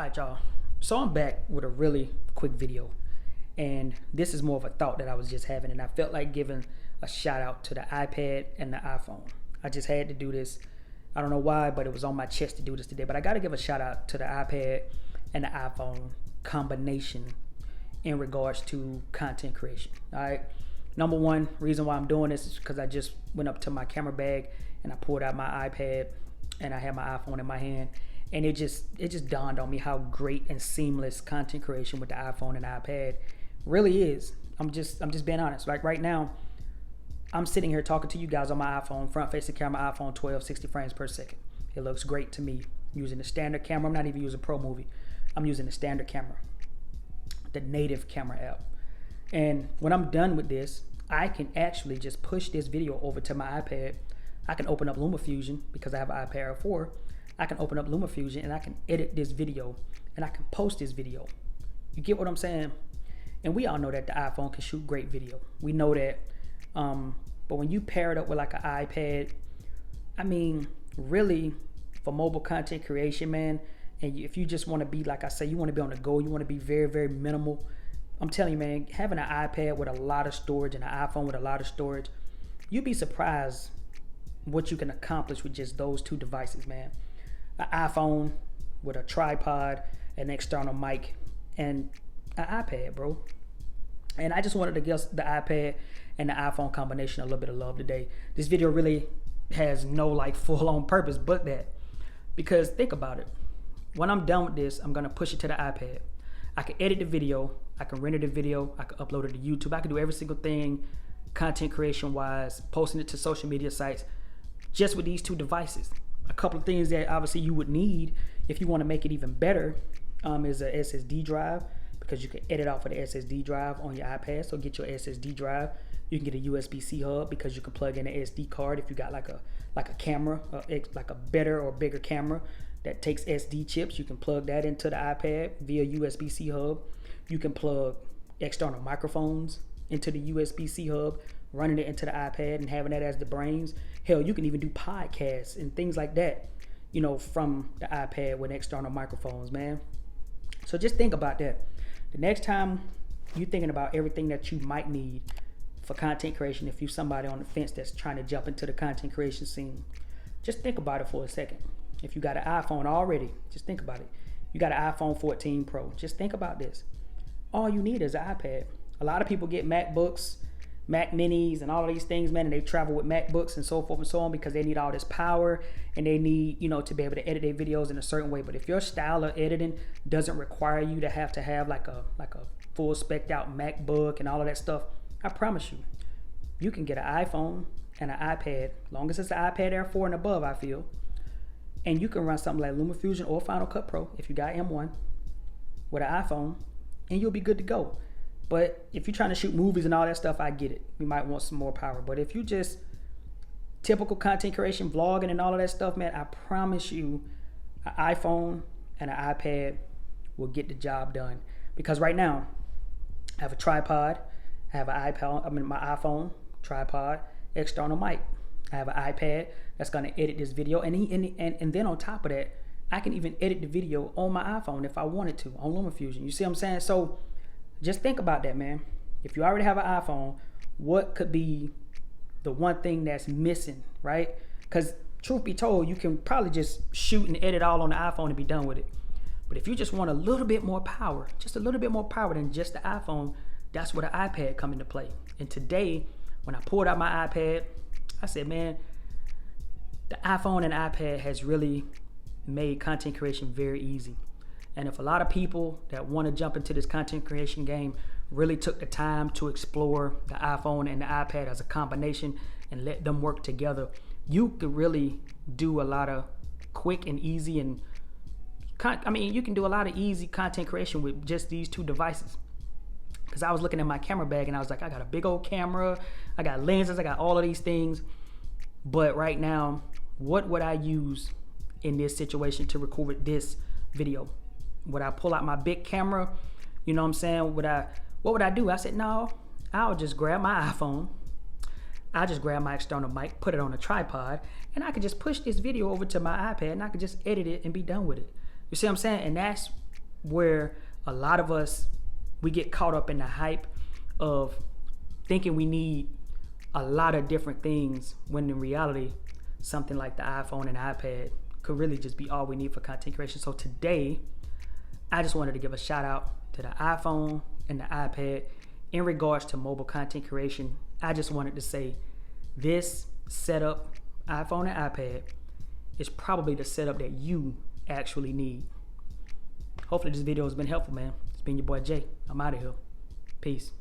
Alright, y'all. So I'm back with a really quick video. And this is more of a thought that I was just having. And I felt like giving a shout out to the iPad and the iPhone. I just had to do this. I don't know why, but it was on my chest to do this today. But I got to give a shout out to the iPad and the iPhone combination in regards to content creation. Alright. Number one reason why I'm doing this is because I just went up to my camera bag and I pulled out my iPad and I had my iPhone in my hand. And it just dawned on me how great and seamless content creation with the iPhone and iPad really is. I'm just being honest. Like right now, I'm sitting here talking to you guys on my iPhone, front facing camera, iPhone 12, 60 frames per second. It looks great to me. Using the standard camera. I'm not even using Pro Movie. I'm using the standard camera, the native camera app. And when I'm done with this, I can actually just push this video over to my iPad. I can open up LumaFusion because I have an iPad Air 4. I can open up LumaFusion and I can edit this video and I can post this video. You get what I'm saying? And we all know that the iPhone can shoot great video. We know that. But when you pair it up with like an iPad, I mean, really for mobile content creation, man, and if you just want to be, like I say, you want to be on the go, you want to be very, very minimal. I'm telling you, man, having an iPad with a lot of storage and an iPhone with a lot of storage, you'd be surprised what you can accomplish with just those two devices, man. An iPhone with a tripod, an external mic, and an iPad, bro. And I just wanted to give the iPad and the iPhone combination a little bit of love today. This video really has no like full-on purpose but that. Because think about it. When I'm done with this, I'm gonna push it to the iPad. I can edit the video, I can render the video, I can upload it to YouTube, I can do every single thing content creation wise, posting it to social media sites just with these two devices. A couple of things that obviously you would need if you want to make it even better is a SSD drive, because you can edit off of the SSD drive on your iPad. So get your SSD drive. You can get a USB-C hub because you can plug in an SD card if you got like a camera, like a better or bigger camera that takes SD chips. You can plug that into the iPad via USB-C hub. You can plug external microphones into the USB-C hub, running it into the iPad and having that as the brains. Hell, you can even do podcasts and things like that, you know, from the iPad with external microphones, man. So just think about that. The next time you're thinking about everything that you might need for content creation, if you're somebody on the fence that's trying to jump into the content creation scene, just think about it for a second. If you got an iPhone already, just think about it. You got an iPhone 14 Pro, just think about this. All you need is an iPad. A lot of people get MacBooks, Mac Minis, and all of these things, man, and they travel with MacBooks and so forth and so on because they need all this power and they need, you know, to be able to edit their videos in a certain way. But if your style of editing doesn't require you to have like a full spec'd out MacBook and all of that stuff, I promise you, you can get an iPhone and an iPad, long as it's an iPad Air 4 and above, I feel, and you can run something like LumaFusion or Final Cut Pro if you got M1 with an iPhone, and you'll be good to go. But if you're trying to shoot movies and all that stuff, I get it. You might want some more power. But if you just typical content creation, vlogging and all of that stuff, man, I promise you an iPhone and an iPad will get the job done. Because right now, I have a tripod, I have an iPad, my iPhone, tripod, external mic. I have an iPad that's gonna edit this video. And then on top of that, I can even edit the video on my iPhone if I wanted to, on LumaFusion. You see what I'm saying? So just think about that, man. If you already have an iPhone, what could be the one thing that's missing, right? Because truth be told, you can probably just shoot and edit all on the iPhone and be done with it. But if you just want a little bit more power, just a little bit more power than just the iPhone, that's where the iPad come into play. And today, when I pulled out my iPad, I said, man, the iPhone and iPad has really made content creation very easy. And if a lot of people that want to jump into this content creation game really took the time to explore the iPhone and the iPad as a combination and let them work together, you could really do a lot of quick and easy you can do a lot of easy content creation with just these two devices. Because I was looking at my camera bag and I was like, I got a big old camera, I got lenses, I got all of these things. But right now, what would I use in this situation to record this video? Would I pull out my big camera? You know what I'm saying? What would I do? I said, no, I'll just grab my iPhone. I'll just grab my external mic, put it on a tripod, and I could just push this video over to my iPad and I could just edit it and be done with it. You see what I'm saying? And that's where a lot of us, we get caught up in the hype of thinking we need a lot of different things, when in reality, something like the iPhone and iPad could really just be all we need for content creation. So today, I just wanted to give a shout out to the iPhone and the iPad in regards to mobile content creation. I just wanted to say this setup, iPhone and iPad, is probably the setup that you actually need. Hopefully this video has been helpful, man. It's been your boy Jay. I'm out of here. Peace.